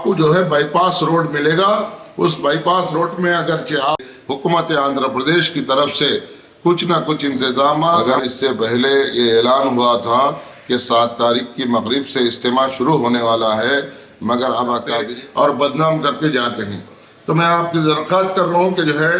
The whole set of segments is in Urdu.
آپ کو جو ہے بائی پاس روڈ ملے گا. اس بائی پاس روڈ میں اگرچہ آپ حکومت آندھرا پردیش کی طرف سے کچھ نہ کچھ انتظامات، اگر اس سے پہلے یہ اعلان ہوا تھا کہ 7 تاریخ کی مغرب سے اجتماع شروع ہونے والا ہے، مگر اب اور بدنام کرتے جاتے ہیں. تو میں آپ کی درخواست کر رہا ہوں کہ جو ہے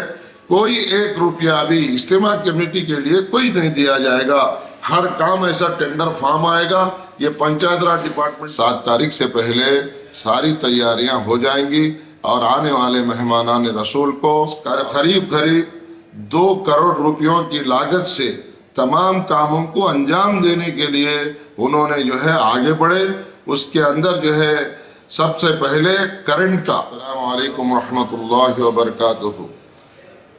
کوئی 1 روپیہ بھی اجتماع کمیٹی کے لیے کوئی نہیں دیا جائے گا. ہر کام ایسا ٹینڈر فارم آئے گا. یہ پنچایت راج ڈپارٹمنٹ 7 تاریخ سے پہلے ساری تیاریاں ہو جائیں گی اور آنے والے مہمانان رسول کو قریب 2 کروڑ روپیوں کی لاگت سے تمام کاموں کو انجام دینے کے لیے انہوں نے جو ہے آگے بڑھے. اس کے اندر جو ہے سب سے پہلے کرنٹ کا. السلام علیکم ورحمۃ اللہ وبرکاتہ.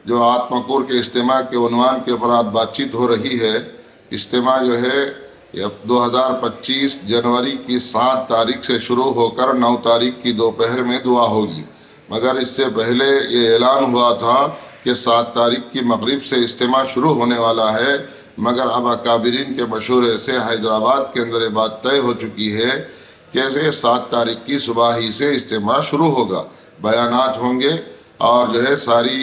جو آتمکور کے اجتماع کے عنوان کے اوپر آج بات چیت ہو رہی ہے، اجتماع جو ہے 2025 جنوری کی 7 تاریخ سے شروع ہو کر 9 تاریخ کی دوپہر میں دعا ہوگی. مگر اس سے پہلے یہ اعلان ہوا تھا کہ 7 تاریخ کی مغرب سے اجتماع شروع ہونے والا ہے، مگر اب اکابرین کے مشورے سے حیدرآباد کے اندر یہ بات طے ہو چکی ہے کہ 7 تاریخ کی صبح ہی سے اجتماع شروع ہوگا. بیانات ہوں گے اور جو ہے ساری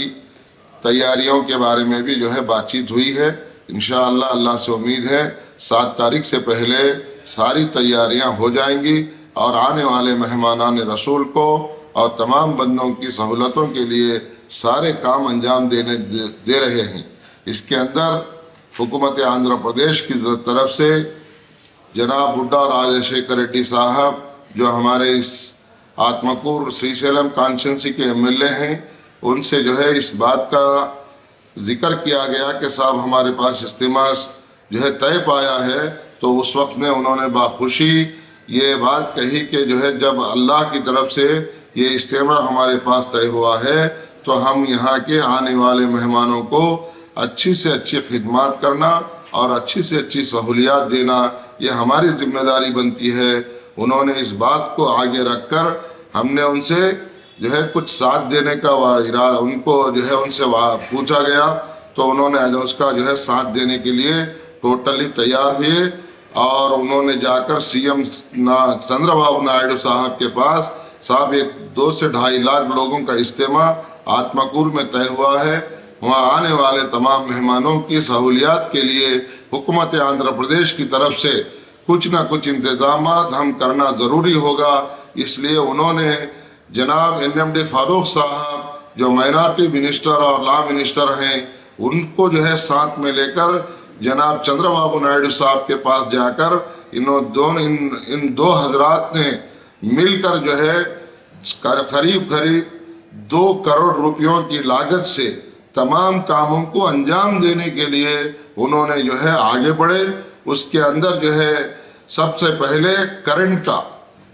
تیاریوں کے بارے میں بھی جو ہے بات چیت ہوئی ہے. انشاءاللہ اللہ سے امید ہے 7 تاریخ سے پہلے ساری تیاریاں ہو جائیں گی اور آنے والے مہمانان رسول کو اور تمام بندوں کی سہولتوں کے لیے سارے کام انجام دے رہے ہیں. اس کے اندر حکومت آندھرا پردیش کی طرف سے جناب بڈھا راجشیکھر ریڈی صاحب جو ہمارے اس آتمکور سری سیلم کانسٹیچوئنسی کے MLA ہیں، ان سے جو ہے اس بات کا ذکر کیا گیا کہ صاحب ہمارے پاس اجتماع جو ہے طے پایا ہے. تو اس وقت میں انہوں نے باخوشی یہ بات کہی کہ جو ہے جب اللہ کی طرف سے یہ اجتماع ہمارے پاس طے ہوا ہے تو ہم یہاں کے آنے والے مہمانوں کو اچھی سے اچھی خدمات کرنا اور اچھی سے اچھی سہولیات دینا یہ ہماری ذمہ داری بنتی ہے. انہوں نے اس بات کو آگے رکھ کر ہم نے ان سے جو ہے کچھ ساتھ دینے کا ان کو جو ہے ان سے پوچھا گیا تو انہوں نے اس کا جو ہے ساتھ دینے کے لیے ٹوٹلی تیار ہوئے اور انہوں نے جا کر CM چندرا بابو نائیڈو صاحب کے پاس، صاحب 2 سے 2.5 لاکھ لوگوں کا اجتماع آتمکور میں طے ہوا ہے، وہاں آنے والے تمام مہمانوں کی سہولیات کے لیے حکومت آندھرا پردیش کی طرف سے کچھ نہ کچھ انتظامات ہم کرنا ضروری ہوگا. اس لیے انہوں نے جناب NMD فاروق صاحب جو مائنارٹی منسٹر اور لا منسٹر ہیں ان کو جو ہے ساتھ میں لے کر جناب چندرا بابو نائیڈو صاحب کے پاس جا کر ان 2 حضرات نے مل کر جو ہے قریب 2 کروڑ روپیوں کی لاگت سے تمام کاموں کو انجام دینے کے لیے انہوں نے جو ہے آگے بڑھے. اس کے اندر جو ہے سب سے پہلے کرنٹ کا،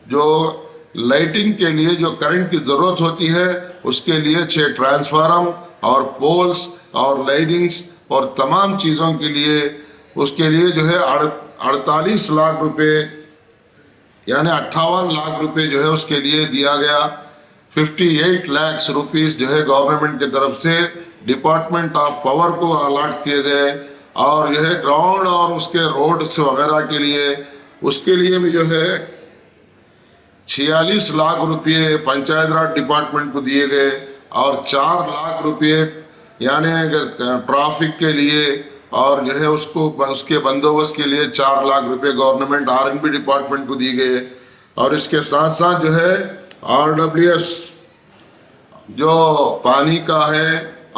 جو لائٹنگ کے لیے جو کرنٹ کی ضرورت ہوتی ہے اس کے لیے 6 ٹرانسفارم اور پولز اور لائٹنگز اور تمام چیزوں کے لیے اس کے لیے جو ہے 48 لاکھ روپے یعنی 58 لاکھ روپے جو ہے اس کے لیے دیا گیا. 58 لاکھ روپیز جو ہے گورنمنٹ کی طرف سے ڈپارٹمنٹ آف پاور کو الاٹ کیے گئے اور جو ہے گراؤنڈ اور اس کے روڈز وغیرہ کے لیے اس کے لیے بھی جو ہے 46 لاکھ روپے پنچایت راج ڈپارٹمنٹ کو دیے گئے اور 4 لاکھ روپے یعنی ٹرافک کے لیے اور جو ہے اس کے بندوبست کے لیے 4 لاکھ روپے گورنمنٹ RNB ڈپارٹمنٹ کو دی گئے. اور اس کے ساتھ ساتھ جو ہے RWS جو پانی کا ہے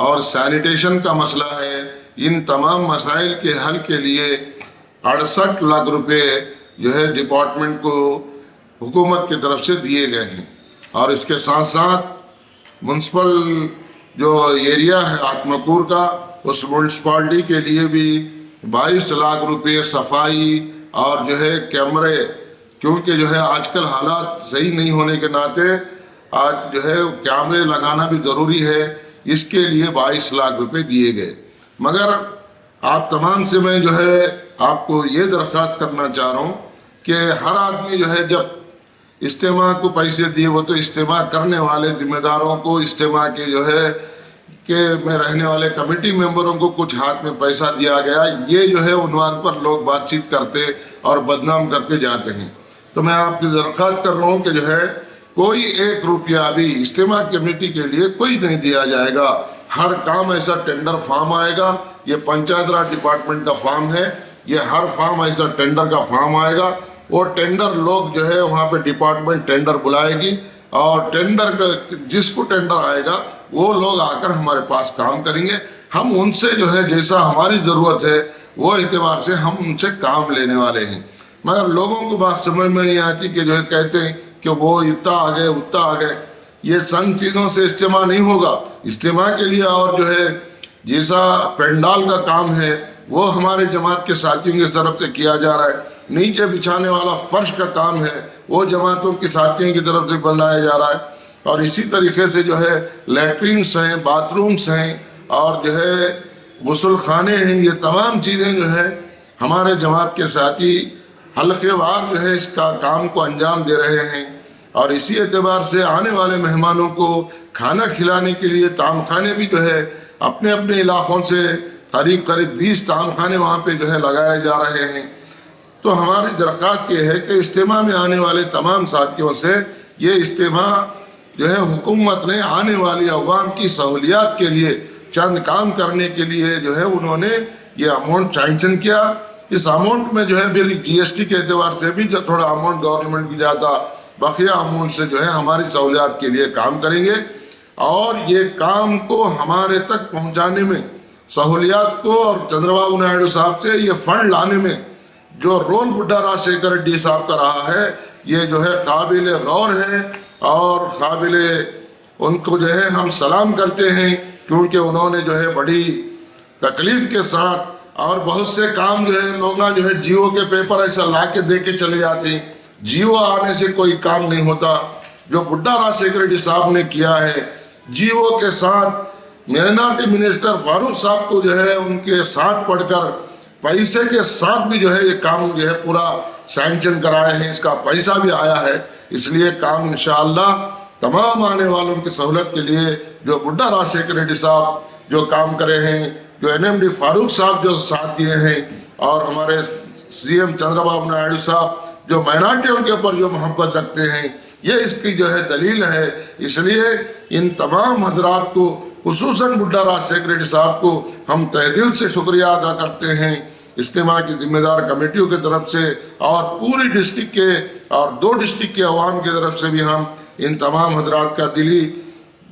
اور سینیٹیشن کا مسئلہ ہے، ان تمام مسائل کے حل کے لیے 68 لاکھ روپے جو ہے ڈپارٹمنٹ کو حکومت کی طرف سے دیے گئے ہیں. اور اس کے ساتھ ساتھ میونسپل جو ایریا ہے آتمکور کا، اس میونسپالٹی کے لیے بھی 22 لاکھ روپے صفائی اور جو ہے کیمرے، کیونکہ جو ہے آج کل حالات صحیح نہیں ہونے کے ناطے آج جو ہے کیمرے لگانا بھی ضروری ہے، اس کے لیے 22 لاکھ روپے دیے گئے. مگر آپ تمام سے میں جو ہے آپ کو یہ درخواست کرنا چاہ رہا ہوں کہ ہر آدمی جو ہے جب اجتماع کو پیسے دیے وہ تو اجتماع کرنے والے ذمہ داروں کو، اجتماع کے جو ہے کہ میں رہنے والے کمیٹی ممبروں کو کچھ ہاتھ میں پیسہ دیا گیا، یہ جو ہے عنوان پر لوگ بات چیت کرتے اور بدنام کرتے جاتے ہیں. تو میں آپ کی درخواست کر رہا ہوں کہ جو ہے کوئی 1 روپیہ بھی اجتماع کمیٹی کے لیے کوئی نہیں دیا جائے گا. ہر کام ایسا ٹینڈر فارم آئے گا. یہ پنچایت راج ڈپارٹمنٹ کا فارم ہے. یہ ہر فارم ایسا ٹینڈر کا فارم آئے گا. وہ ٹینڈر لوگ جو ہے وہاں پہ ڈپارٹمنٹ ٹینڈر بلائے گی اور ٹینڈر جس کو ٹینڈر آئے گا وہ لوگ آ کر ہمارے پاس کام کریں گے. ہم ان سے جو ہے جیسا ہماری ضرورت ہے وہ اعتبار سے ہم ان سے کام لینے والے ہیں. مگر لوگوں کو بات سمجھ میں نہیں آتی کہ جو ہے کہتے ہیں کہ وہ اتنا آ گئے اتنا آ گئے. یہ سنگ چیزوں سے اجتماع نہیں ہوگا. اجتماع کے لیے اور جو ہے جیسا پینڈال کا کام ہے وہ ہمارے جماعت کے ساتھیوں کی طرف سے کیا جا رہا ہے. نیچے بچھانے والا فرش کا کام ہے وہ جماعتوں کے ساتھیوں کی طرف سے بنایا جا رہا ہے. اور اسی طریقے سے جو ہے لیٹرینس ہیں، باتھ رومس ہیں اور جو ہے غسل خانے ہیں. یہ تمام چیزیں جو ہے ہمارے جماعت کے ساتھی حلقے وار جو ہے اس کا کام کو انجام دے رہے ہیں. اور اسی اعتبار سے آنے والے مہمانوں کو کھانا کھلانے کے لیے طعام خانے بھی جو ہے اپنے اپنے علاقوں سے قریب 20 طعام خانے وہاں پہ جو ہے لگائے جا رہے ہیں. تو ہماری درخواست یہ ہے کہ اجتماع میں آنے والے تمام ساتھیوں سے یہ اجتماع جو ہے حکومت نے آنے والی عوام کی سہولیات کے لیے چند کام کرنے کے لیے جو ہے انہوں نے یہ اماؤنٹ سینکشن کیا. اس اماؤنٹ میں جو ہے پھر جی ایس ٹی کے اعتبار سے بھی جو تھوڑا اماؤنٹ گورنمنٹ کی جاتا بقیہ اماؤنٹ سے جو ہے ہماری سہولیات کے لیے کام کریں گے. اور یہ کام کو ہمارے تک پہنچانے میں سہولیات کو اور چندر بابو نائیڈو صاحب سے یہ فنڈ لانے میں جو رول بڈھا راجشیکھر ریڈی صاحب کا رہا ہے یہ جو ہے قابل غور ہے اور قابل ان کو جو ہے ہم سلام کرتے ہیں. کیونکہ انہوں نے جو ہے بڑی تکلیف کے ساتھ اور بہت سے کام جو ہے لوگ جو ہے جیو کے پیپر ایسا لا کے دے کے چلے جاتے ہیں. جیو آنے سے کوئی کام نہیں ہوتا. جو بڈھا راجشیکھر ریڈی صاحب نے کیا ہے جیو کے ساتھ مائنارٹی منسٹر فاروق صاحب کو جو ہے ان کے ساتھ پڑھ کر پیسے کے ساتھ بھی جو ہے یہ کام جو ہے پورا سینکشن کرائے ہیں. اس کا پیسہ بھی آیا ہے. اس لیے کام انشاءاللہ تمام آنے والوں کی سہولت کے لیے جو بڈھا راجشیکھر ریڈی صاحب جو کام کرے ہیں، جو این ایم ڈی فاروق صاحب جو ساتھ دیے ہیں اور ہمارے سی ایم چندر بابو نائیڈو صاحب جو مائنارٹیوں کے اوپر جو محبت رکھتے ہیں، یہ اس کی جو ہے دلیل ہے. اس لیے ان تمام حضرات کو خصوصاً بڈھا راجشیکھر ریڈی صاحب کو ہم تہ دل سے شکریہ ادا کرتے ہیں اجتماع کی ذمہ دار کمیٹیوں کی طرف سے اور پوری ڈسٹرکٹ کے اور 2 ڈسٹرکٹ کے عوام کی طرف سے بھی ہم ان تمام حضرات کا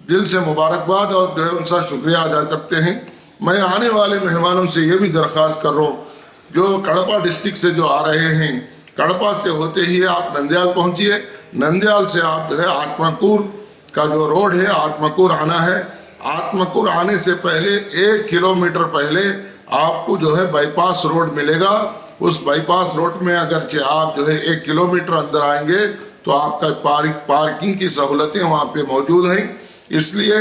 دل سے مبارکباد اور جو ہے ان کا شکریہ ادا کرتے ہیں. میں آنے والے مہمانوں سے یہ بھی درخواست کر رہا ہوں جو کڑپا ڈسٹرکٹ سے جو آ رہے ہیں، کڑپا سے ہوتے ہی آپ نندیال پہنچیے. نندیال سے آپ جو ہے آتمکور کا جو روڈ ہے آتمکور آنا ہے. آتمکور آنے سے پہلے 1 کلومیٹر پہلے آپ کو جو ہے بائی پاس روڈ ملے گا. اس بائی پاس روڈ میں اگرچہ آپ جو ہے 1 کلومیٹر اندر آئیں گے تو آپ کا پارکنگ کی سہولتیں وہاں پہ موجود ہیں. اس لیے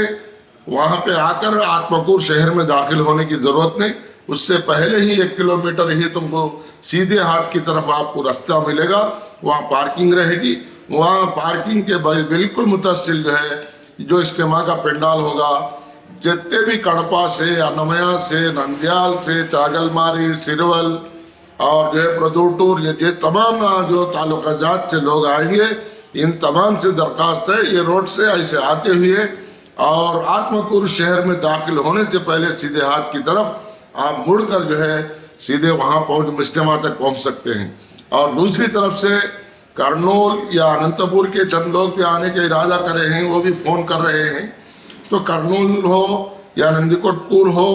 وہاں پہ آ کر آتمکور شہر میں داخل ہونے کی ضرورت نہیں. اس سے پہلے ہی 1 کلومیٹر ہی تم کو سیدھے ہاتھ کی طرف آپ کو راستہ ملے گا. وہاں پارکنگ رہے گی. وہاں پارکنگ کے بالکل متصل جو ہے جو اجتماع کا پنڈال ہوگا، جتنے بھی کڑپا سے، انمیا سے، نندیال سے، چاگل ماری، سرول اور جو ہے پردوٹور، یہ تمام جو تعلقہ جات سے لوگ آئیں گے، ان تمام سے درخواست ہے یہ روڈ سے ایسے آتے ہوئے اور آتمکور شہر میں داخل ہونے سے پہلے سیدھے ہاتھ کی طرف آپ مڑ کر جو ہے سیدھے وہاں اجتماع تک پہنچ سکتے ہیں. اور دوسری طرف سے کرنول یا اننتپور کے چند لوگ بھی آنے کا ارادہ کر رہے ہیں، وہ بھی فون کر رہے ہیں. تو کرنول ہو یا نندیکوٹپور ہو،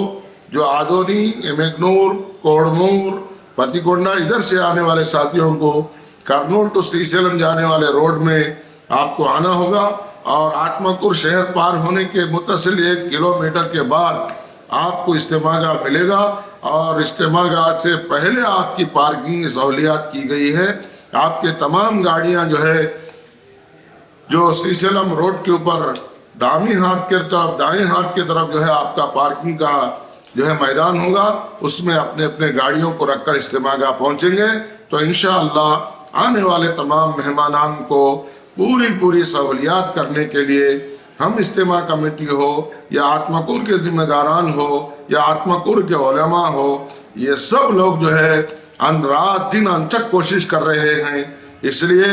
جو آدونی، ایمگنور، کوڑمور، پتیکونڈا ادھر سے آنے والے ساتھیوں کو کرنول تو سری سیلم جانے والے روڈ میں آپ کو آنا ہوگا. اور آتمکور شہر پار ہونے کے متصل 1 کلومیٹر کے بعد آپ کو اجتماع گاہ ملے گا اور اجتماع گاہ سے پہلے آپ کی پارکنگ سہولیات کی گئی ہے. آپ کے تمام گاڑیاں جو ہے جو سری سیلم روڈ کے اوپر دائیں ہاتھ کی طرف جو ہے آپ کا پارکنگ کا جو ہے میدان ہوگا، اس میں اپنے اپنے گاڑیوں کو رکھ کر اجتماع گاہ پہنچیں گے. تو انشاءاللہ آنے والے تمام مہمانان کو پوری سہولیات کرنے کے لیے ہم اجتماع کمیٹی ہو یا آتمکور کے ذمہ داران ہو یا آتمکور کے علماء ہو، یہ سب لوگ جو ہے رات دن انتھک کوشش کر رہے ہیں. اس لیے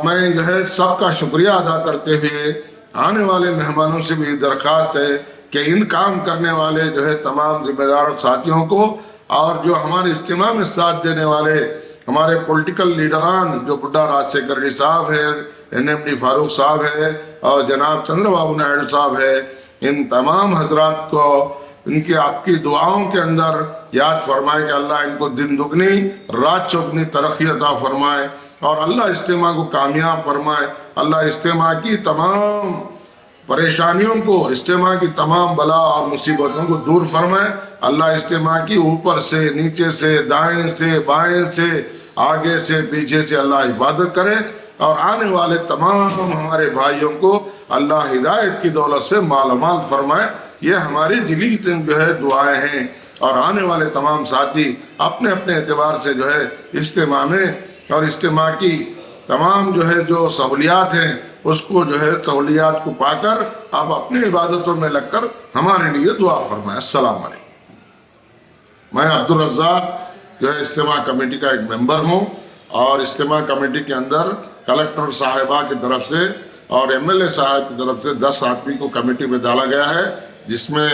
میں جو ہے سب کا شکریہ ادا کرتے ہوئے آنے والے مہمانوں سے بھی درخواست ہے کہ ان کام کرنے والے جو ہے تمام ذمہ دار ساتھیوں کو اور جو ہمارے اجتماع میں ساتھ دینے والے ہمارے پولیٹیکل لیڈران جو بڈھا راجشیکھر ریڈی صاحب ہے، NMD فاروق صاحب ہے اور جناب چندر بابو نائیڈو صاحب ہے، ان تمام حضرات کو ان کی آپ کی دعاؤں کے اندر یاد فرمائے کہ اللہ ان کو دن دگنی رات چوگنی ترقی عطا فرمائے اور اللہ اجتماع کو کامیاب فرمائے، اللہ اجتماع کی تمام پریشانیوں کو، اجتماع کی تمام بلا اور مصیبتوں کو دور فرمائے، اللہ اجتماع کی اوپر سے نیچے سے دائیں سے بائیں سے آگے سے پیچھے سے اللہ حفاظت کرے اور آنے والے تمام ہمارے بھائیوں کو اللہ ہدایت کی دولت سے مالا مال فرمائے۔ یہ ہماری دلی جو ہے دعائیں ہیں اور آنے والے تمام ساتھی اپنے اپنے اعتبار سے جو ہے اجتماع میں اور اجتماع کی تمام جو ہے جو سہولیات ہیں اس کو جو ہے سہولیات کو پا کر آپ اپنی عبادتوں میں لگ کر ہمارے لیے دعا فرمائیں۔ السلام علیکم۔ میں عبدالرزاق جو ہے اجتماع کمیٹی کا ایک ممبر ہوں اور اجتماع کمیٹی کے اندر کلکٹر صاحبہ کی طرف سے اور MLA صاحب کی طرف سے 10 آدمی کو کمیٹی میں ڈالا گیا ہے، جس میں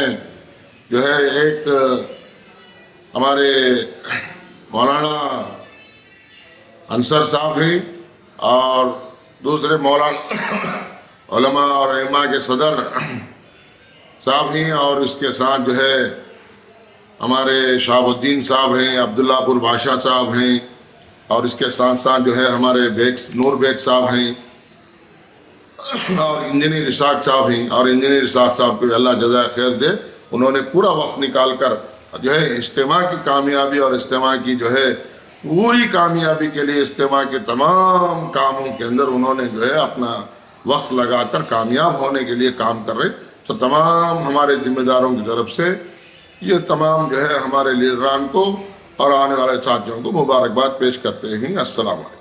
جو ہے ایک ہمارے مولانا انصر صاحب ہیں اور دوسرے مولانا علماء اور ائمہ کے صدر صاحب ہیں اور اس کے ساتھ جو ہے ہمارے شہاب الدین صاحب ہیں، عبداللہ پور بادشاہ صاحب ہیں اور اس کے ساتھ ساتھ جو ہے ہمارے نور بیگ صاحب ہیں اور انجینئر اسحاق صاحب ہیں اور انجینئر اسحاق صاحب کو اللہ جزائے خیر دے، انہوں نے پورا وقت نکال کر جو ہے اجتماع کی کامیابی اور اجتماع کی جو ہے پوری کامیابی کے لیے اجتماع کے تمام کاموں کے اندر انہوں نے جو ہے اپنا وقت لگا کر کامیاب ہونے کے لیے کام کر رہے۔ تو تمام ہمارے ذمہ داروں کی طرف سے یہ تمام جو ہے ہمارے لیڈران کو اور آنے والے ساتھیوں کو مبارکباد پیش کرتے ہیں۔ السلام علیکم۔